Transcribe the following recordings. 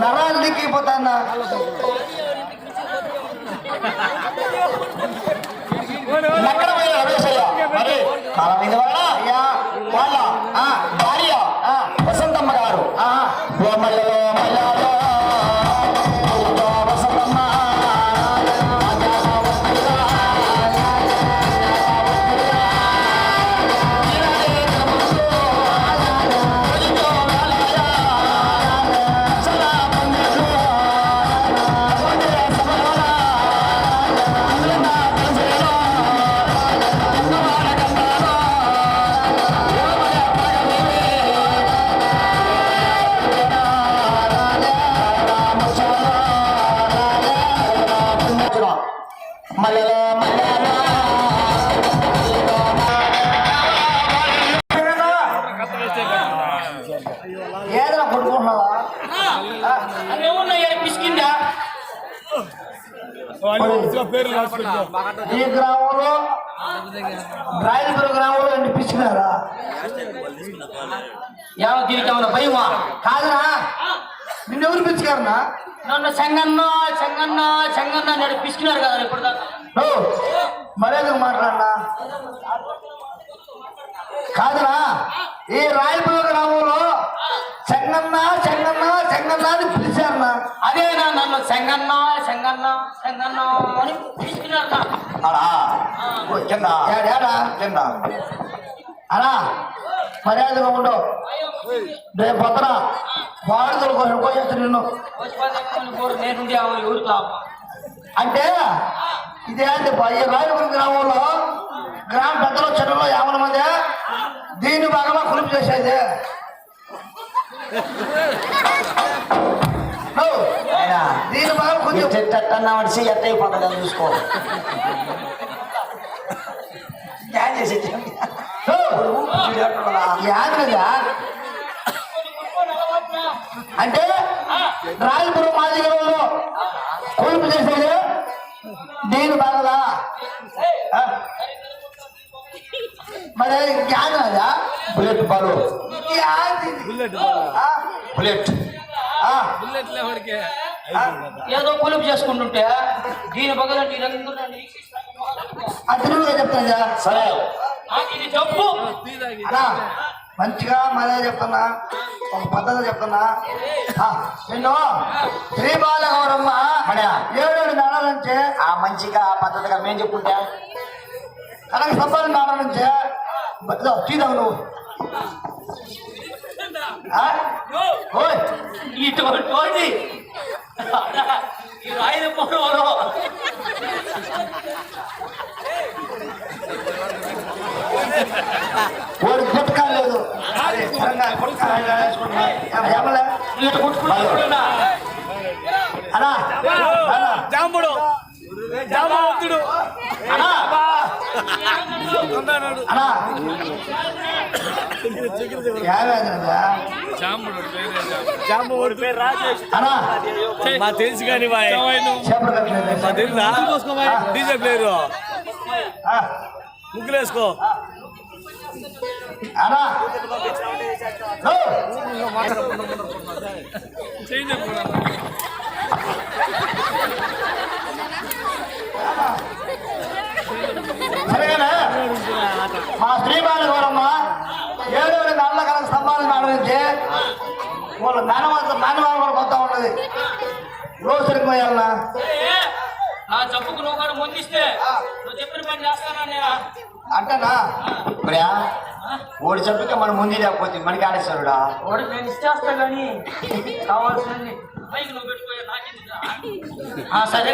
నరాలు దిక్కిపోతాన్నా ఎక్కడ పోయినా రమేశయ్య మరి కాలం మీద వాళ్ళ భార్య వసంతమ్మ గారు మల్లెలో మల్లాలో వసంతమ్మ మల్లెలో మల్లాలో ఏదైనా కొట్టుకుంటున్నావా పిసికిందా ఈ గ్రామంలో రాయలపుర గ్రామంలో ఎన్ని పిసికినారా దీనికి ఏమన్నా భయమా కాదురా నిన్నెవరు పిచ్చికారనా నన్ను చెంగన్న చెంగన్న చెంగన్న నేను పిసికినారు కదా ఇప్పుడు దాకా మరేందుకు మాట్లాడినా కాదురా ఈ రాయలపుర గ్రామంలో చెంగన్న చెంగన్న చెంగన్న అని పిలిచారన్నా అదేనా నన్ను చెంగన్న చెంగన్న చెంగన్న అని పిసికినారు అలా మర్యాదగా ఉండవు రేపు పొద్దున వాడుదల కోసం పోయేస్తా నిన్ను అంటే ఇదే రాయలపురం గ్రామంలో గ్రామ పెద్దలు చెరువులో 50 మంది దీన్ని బాగా కులుపు చేసేది దీని బాగా కొంచెం చెట్టన్నా మనిషి ఎట్ట అయిపోతుంది చూసుకో చేసి అంటే రాయలపురం మాదిగలో కొలుపు చేసేది నేను బాగదా మరి జ్ఞానం అదా బుల్లెట్ బాలు బుల్లెట్ ఏదో కొలుపు చేసుకుంటుంటే దీని బగలంటే అతను చెప్తాను సరే ఇది చెప్పు మంచిగా మరే చెప్తున్నా ఒక పద్ధతి చెప్తున్నా నిన్ను శ్రీబాల గౌరమ్మ 7 నెలల నుంచే మంచిగా పద్ధతిగా మేము చెప్పుకుంటా కనక సంపాదన నాడ నుంచే తీదావు నువ్వు ఇటువంటి ఈ రాయలపురంలో వాడు కొట్టుకోలేదు అలా జాంబుడు జాంబుడు తెలుసు కానీ డీజే ప్లేయరు ముగ్గులేసుకో మా శ్రీబాల గౌరమ్మ 7 నెలల కాలం స్తంభాలను ఆడవించి వాళ్ళ నాన్నవాళ్ళు కూడా పోతా ఉన్నది రోజు సరిపోయాలన్నా నా చెప్పుకు నువ్వు కూడా ముందిస్తే నువ్వు చెప్పిన పని చేస్తానా అంటనా ప్రియా ఓడి చెప్పుకే మనం ముందు లేకపోతే మనకి ఆడేస్తాడుడా ఓడి నేను ఇచ్చేస్తా కానీ కావాల్సింది పైకి నువ్వు పెట్టుకోయా నాకెందుకు సరే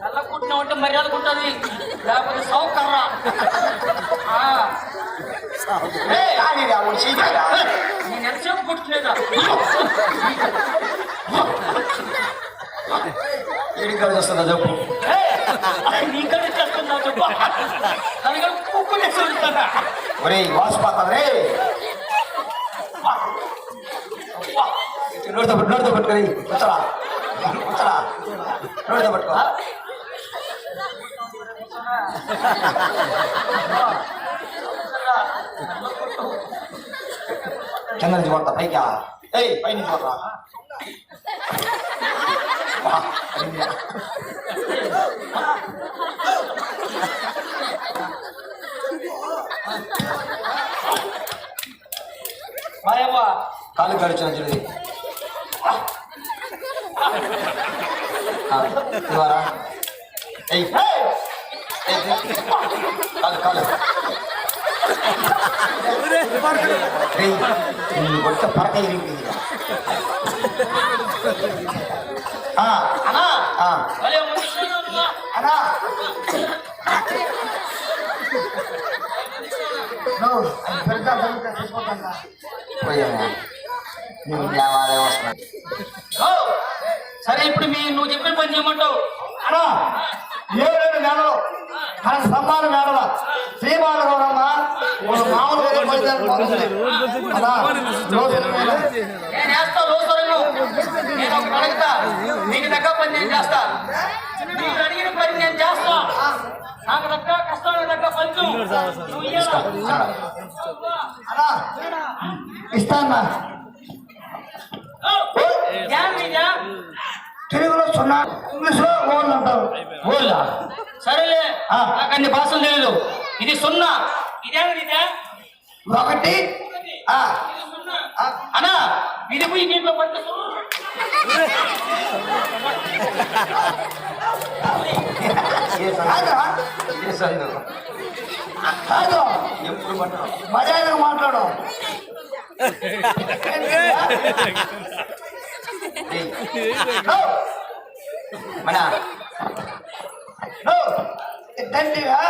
చల్ల కుట్టినా ఉంటే మర్యాద ఉంటుంది లేకపోతే సౌకర్రా నేను ఎంతసేపు కుట్టులేదా ఎడికాడు వస్తుందా చెప్పు నీకడే చేస్తుందా చెప్పు దానిగా కుక్కు చేస్తుందా ఒరే వాసిపోతావు రే నోటితో పట్టుకొని వచ్చరా వచ్చరా నోటితో పట్టుకో కింద నుంచి కొడతా పైకా ఏయ్ పై నుంచి కొడతా మాయవ్వా కాలు గడిచిన చూడు ఇవారా ఏయ్ కాలు కాలు కొట్ట పరక అన్నా అనా భలే ముగిస్తున్నావు అనా సరే ఇప్పుడు నువ్వు చెప్పిన పని చేయమంటావు అనా 7 నెలలు మన సంపాదన మేడల శ్రీమాల గౌరమ్మ మామూలు నేను వేస్తా లోసరంగు నేను ఒక అడుగుతా నీకు దగ్గర పని నేను చేస్తా నీకు అడిగిన పని నేను చేస్తా నాకు దగ్గర కష్టానికి దగ్గర పంచు నువ్వు ఇయ్యాలా? అనా ఇస్తానా తెలుగులో 0 ఇంగ్లీష్లో ఓళ్ళు అంటారు ఓల్లా సరేలే నాకు అన్ని భాషలు తెలియదు ఇది 0 ఇదేమిటి ఇదే 1 అన్నా ఇది పోయి దీంట్లో పట్టు కాదు ఎప్పుడు మర్యాదగా మాట్లాడు మన ఇద్దంటివా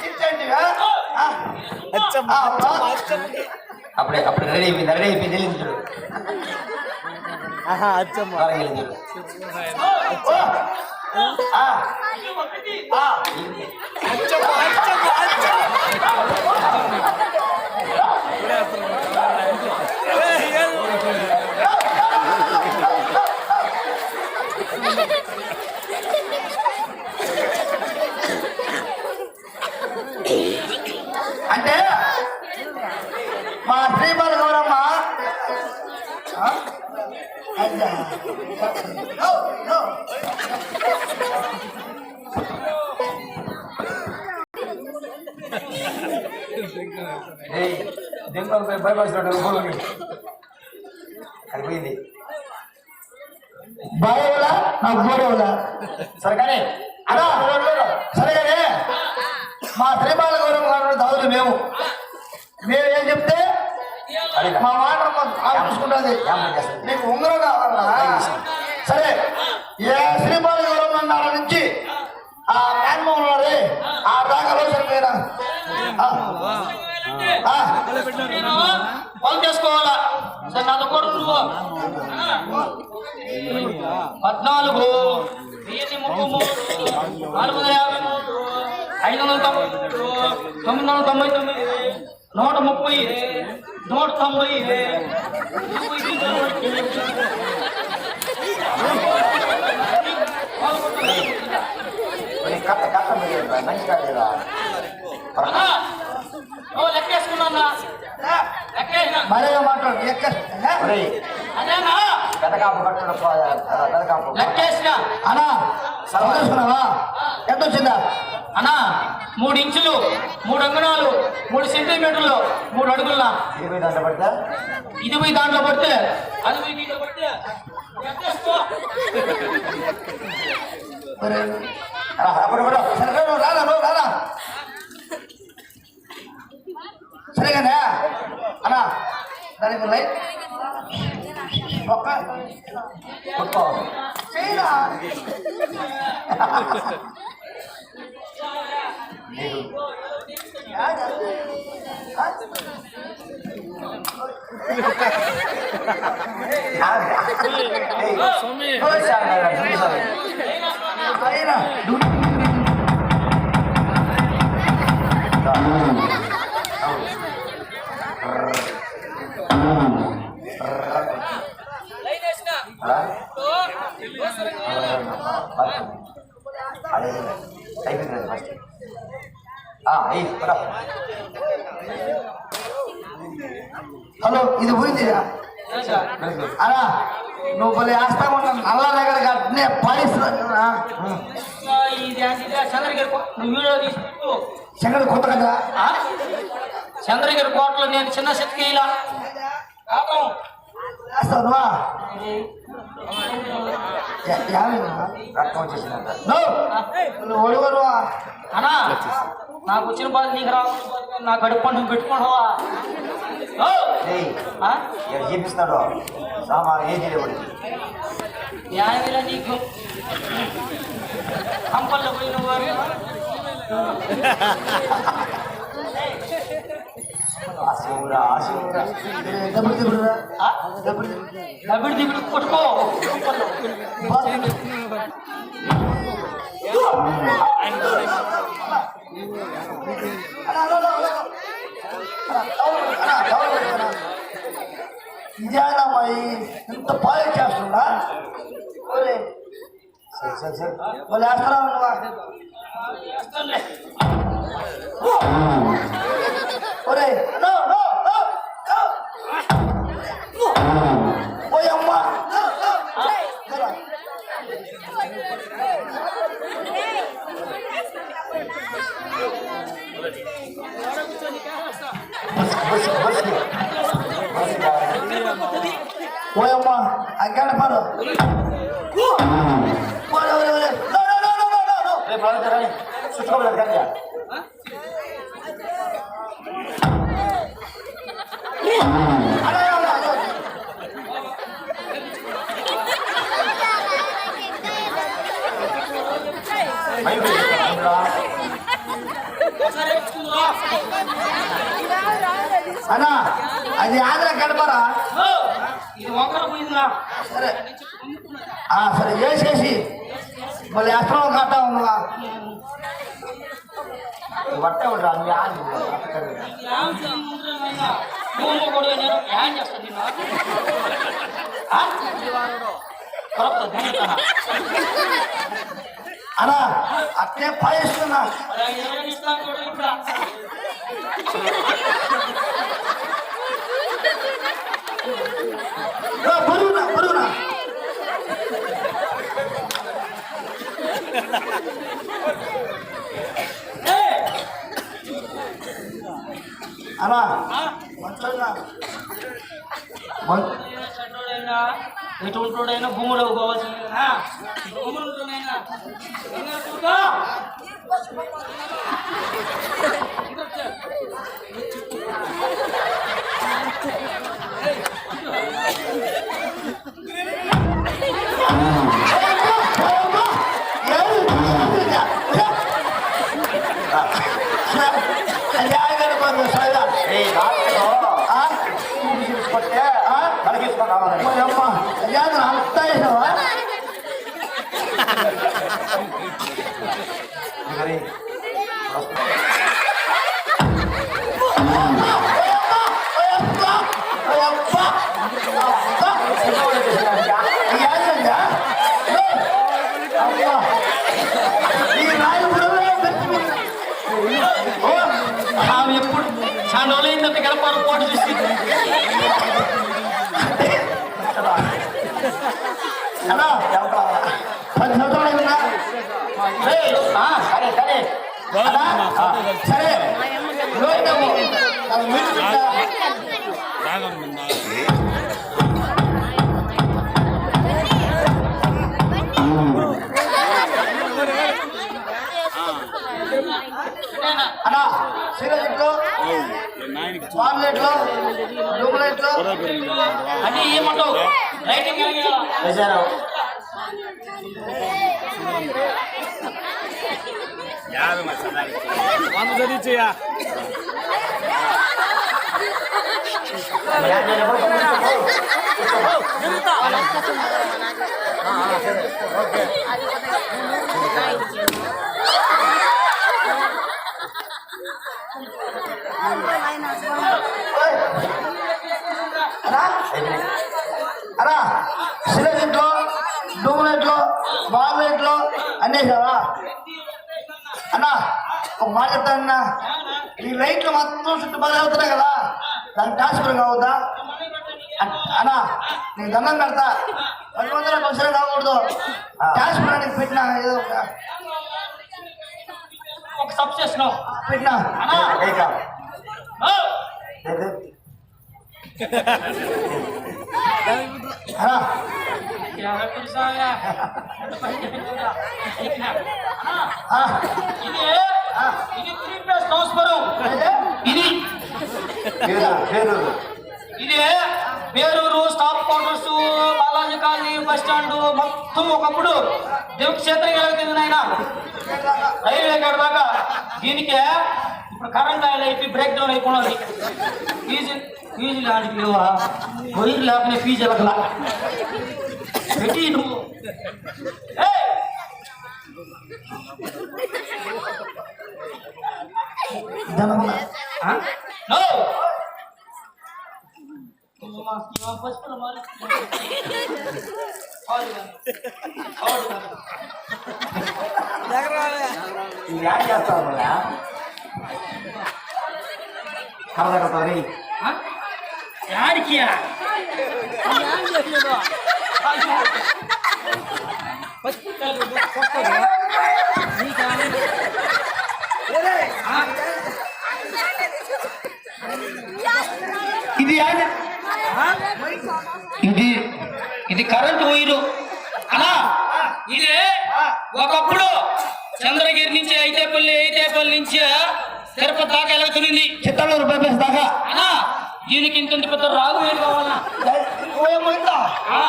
ఇద్దంటివా అప్పుడే రెడీ అయిపోయింది వెళ్ళింది చూడు వెళ్ళింది చూడు అంటే మా శ్రీమాల గౌరమ్మ భయపడుతున్నాడు అయిపోయింది భయవలా నాకు గౌరవలా సరే కానీ అలా సరే కానీ మా శ్రీమాల గౌరవం గారు దాదులు మేము ఏం చెప్తే మా మాట ఆలోచించుకుంటుంది నీకు ఉంగరం కావాలా సరే ఏ శ్రీమాల గౌరవం అన్నార నుంచి ఆ మేన్మోహన్ వారి ఆ దాకాలో సరిపోయినా పని చేసుకోవాలా సరే నాతో కూడా నువ్వు 14 453 499 లెక్కేసుకున్నా మరేగా మాట్లాడు అదేనా లెక్కేసిన అనా చదువుకున్నావా ఎంత వచ్చిందా అన్నా 3 ఇంచులు 3 అంగుళాలు 3 సెంటీమీటర్లు 3 అడుగుల ఇది పోయి దాంట్లో పడితే అది పోయి దీంట్లో పడితే రారా సరేగానే అన్నా దానికి లైట్ చేయరా అయిపోయింది ఫస్ట్ హలో ఇది పోయిందిరా అలా నువ్వు భలే వేస్తామన్నా నల్ల దగ్గర అట్నే పాలిస్తున్నా ఇది అంటే చంద్రగిరి నువ్వు వీడియో తీసుకుంటూ శంకర్ కొత్త కదా చంద్రగిరి కోటలో నేను చిన్న శక్తి ఇలా వేస్తావు నువ్వా నువ్వు ఒడువరువా అన్నా నాకు వచ్చిన బాధ నీకు రావు నా గడుపు నువ్వు పెట్టుకోవా చూపిస్తాడు సామాన్ ఏం చేయలేబడి న్యాయమేలా నీకు కంపల్లో పోయి నువ్వు డబ్బుడు దిగుడు కొట్టుకో ఇదేనమ్మా ఇంత పాలే చేస్తుందా సరే సరే సరే వాళ్ళు వేస్తారా నువ్వా ఒరే నో నో నో ఓయమ్మా ఓయమ్మా అక్కడ పడు చుట్టుకోలేదు కదా అన్నా అది ఆంధ్ర గడపరా ఇది వంకర పోయిందిరా సరే సరే వేసేసి మళ్ళీ అస్త్రం కట్టా ఉన్నవా పట్టే ఉండరా అన్నా అట్నే పాయిస్తున్నా బరువునా బరువునా అన్నా ఎటువంటిడైనా భూములో పోవాల్సిందేనా భూములు ఉంటున్నాయినా ఎప్పుడు చాలా రోజులైందంటే గడపారు పోటీ చూసి అన్నా 10 సంవత్సరాలు సరే సరే సరే అన్నా సిగరెట్లు పాంప్లెట్లు డూప్లెట్లు అన్నీ ఏమంటావు రైటింగ్ వేశారు వంద చదివించయ్యా అన్నా సిగరెట్లు డూప్లెట్లు పాంప్లెట్లు అన్నేసావా అన్నా ఒక మాట చెప్తానన్నా ఈ లైట్లు మొత్తం చుట్టూ బదులు అవుతున్నాయి కదా దానికి ట్రాన్స్ఫర్ కావద్దా అన్నా నేను దండం పెడతా 10 పైసలు కాకూడదు క్యాష్ ప్లానింగ్ పెట్టినా ఏదో ఒక సబ్స్టేషన్ పెట్టినా అన్నా. ఓ! అన్నా యాభై పురుషాలా? ఆ, ఇది ఇది ప్రీపెయిడ్ ట్రాన్స్ఫర్. ఇది ఇది Peruru stop quarters Balaji colony bus stand మొత్తం ఒకప్పుడు క్షేత్రం ఎలాగుతుంది నాయన రైల్వే కాడ దాకా. దీనికే ఇప్పుడు కరెంట్ ఆయిల్ అయిపోయి బ్రేక్ డౌన్ అయిపోయినది. ఫీజు లాంటివి లేవా? వైర్ లేకనే ఫీజు ఎలకలా పెట్టి నువ్వు ఏయ్! దండం ఆ? నో! యాడ్ చేస్తావు కరదగతారి యాడికి ఇది ఇది ఇది కరెంటు వైరు అలా. ఇది ఒకప్పుడు చంద్రగిరి నుంచి ఐతేపల్లి నుంచి తిరుపతి దాకా ఎలాగుతుంది. చిత్తలూరు బైపాస్ దాకా అలా దీనికి ఇంత పెద్ద రాగు వైరు కావాలా? ఆ,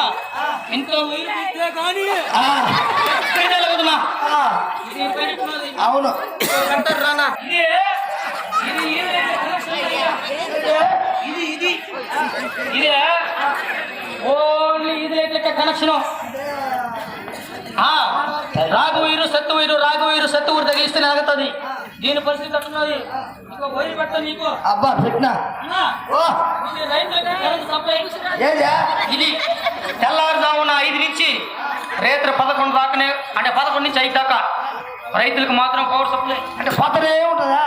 ఇంత వైరు ఇస్తే కానీ పైన ఎలాగుతుందా? ఇది పెట్టుకున్నది. అవును అంటారు రానా? ఇది ఓన్లీ ఇది లెక్క కనెక్షన్. రాగు వైరు సత్తు ఊరు తగిలిస్తే ఆగుతుంది. దీని పరిస్థితి అట్టున్నది. ఇంకో వైరు పెట్ట నీకు అబ్బా పెట్టినా అన్నా. ఓ ఇది రైతులకి కరెంట్ సప్లై. ఏదా ఇది తెల్లారుజామున 5 నుంచి రేత్రి 11 దాకానే, అంటే 11 నుంచి 5 దాకా రైతులకు మాత్రం పవర్ సప్లై. అంటే పోతనే ఉంటుందా?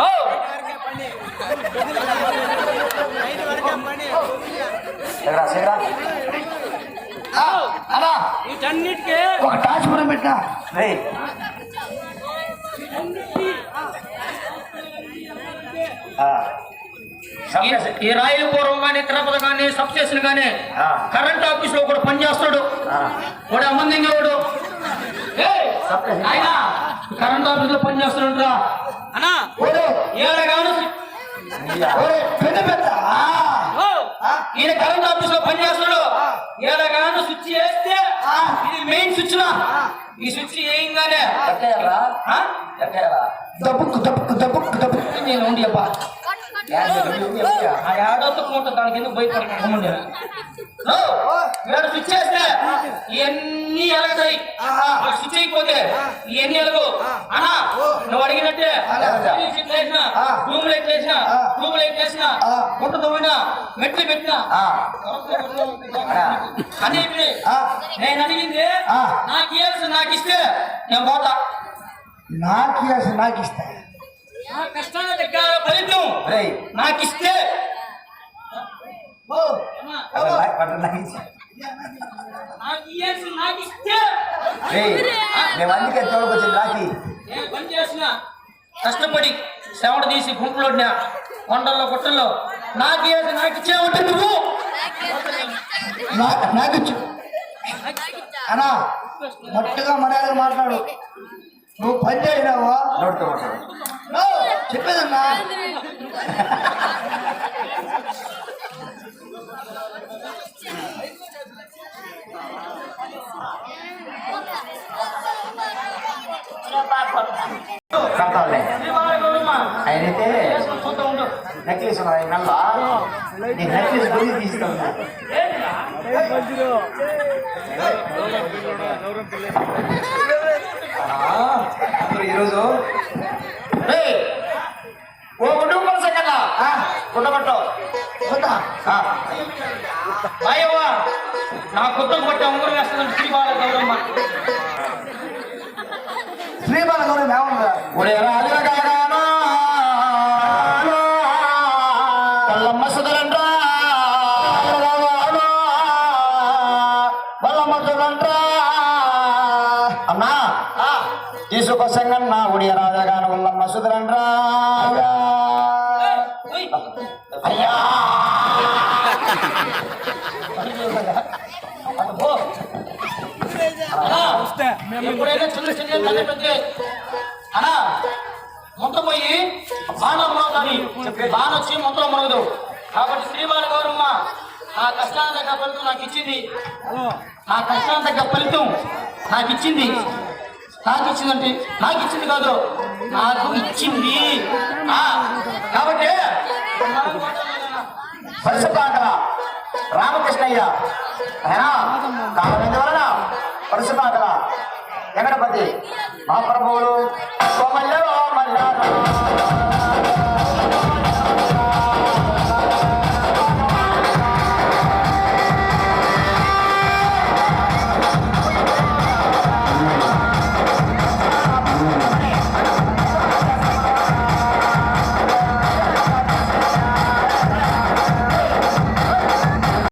ఓ! అలా వీటన్నిటికీ ఒక టాచ్ కూడా పెట్టినా ఈ రాయలపురం కానీ తిరుపతి కానీ సబ్ స్టేషన్ కానీ కరెంట్ ఆఫీస్ లో కూడా పనిచేస్తాడు. వాడు అమ్మందంగా వాడు ఆయన కరెంట్ ఆఫీస్ లో పనిచేస్తున్నాడు అన్నా. ఏడగాను పెద్ద పెద్ద ఈయన కరెంట్ ఆఫీస్ లో పనిచేస్తాడు. ఏడగాను స్విచ్ వేస్తే ఇది మెయిన్ స్విచ్. ఈ స్విచ్ వేయంగానే దబ్బుక్కు దబ్బుక్కు దబ్బుక్కు దబ్బుక్కు నేను ఉండి అబ్బా ఆ ఏడొత్తుకుంటా దానికి ఎందుకు భయపడకండి. ఏడు స్విచ్ చేస్తే ఇవన్నీ ఎలగతాయి. స్విచ్ అయిపోతే ఇవన్నీ ఎలగు అన్నా. నువ్వు అడిగినట్టే రూమ్ లైట్ వేసిన గుట్ట తవ్వినా మెట్లు పెట్టినా అన్ని నేను అడిగింది నాకు ఇస్తే నేను పోతా. నాకు ఇస్తా నా కష్టాల దగ్గర ఫలితం నాకు ఇస్తే నాకు ఇస్తే మేము అందుకే తోడుకొచ్చింది రాకి నేను పని చేసిన కష్టపడి చెమట తీసి గుంపులోడినా కొండల్లో గుట్టల్లో నాకు ఇచ్చే ఉంటే నువ్వు నాకు అన్నా మట్టుగా మర్యాద మాట్లాడు. నువ్వు పని చేసినావా? చెప్పేదన్నా ఆయనైతే నెక్లెస్ నల్ల నీకు నెక్లెస్ గురి తీసుకున్నా ఈరోజు ఓ కుటుంబం సంగతా కుట్టబట్టు అయ్యవ్వా నా కుటుంబం పట్టే ఉంగరం వేస్తుందని శ్రీబాల గౌరమ్మ. శ్రీబాల గౌరవం ఏమన్నా కల్లమ్మ సుధరండ్రా నా ఉడియ రాజగాను ఉల్లమ్మ సుధరండ్రా ఉయ్. అయ్యా అటు పో. అన్నా, ఎప్పుడైనా చిన్న చిన్న తల్లి పెద్ద అనా ముంత పోయి బాణం మోగాలి బాణ వచ్చి ముంతలో మునగదు కాబట్టి శ్రీబాల గౌరమ్మ ఆ కష్టాన్ని తగ్గ ఫలితం నాకు ఇచ్చింది ఆ కష్టాన్ని తగ్గ ఫలితం నాకు ఇచ్చింది అంటే నాకు ఇచ్చింది కాదు నాకు ఇచ్చింది కాబట్టి పరుశుపాకల రామకృష్ణయ్య కారణం పరుశుపాకల వెంకటపతి మహాప్రభువులు కోమల్య మల్లారా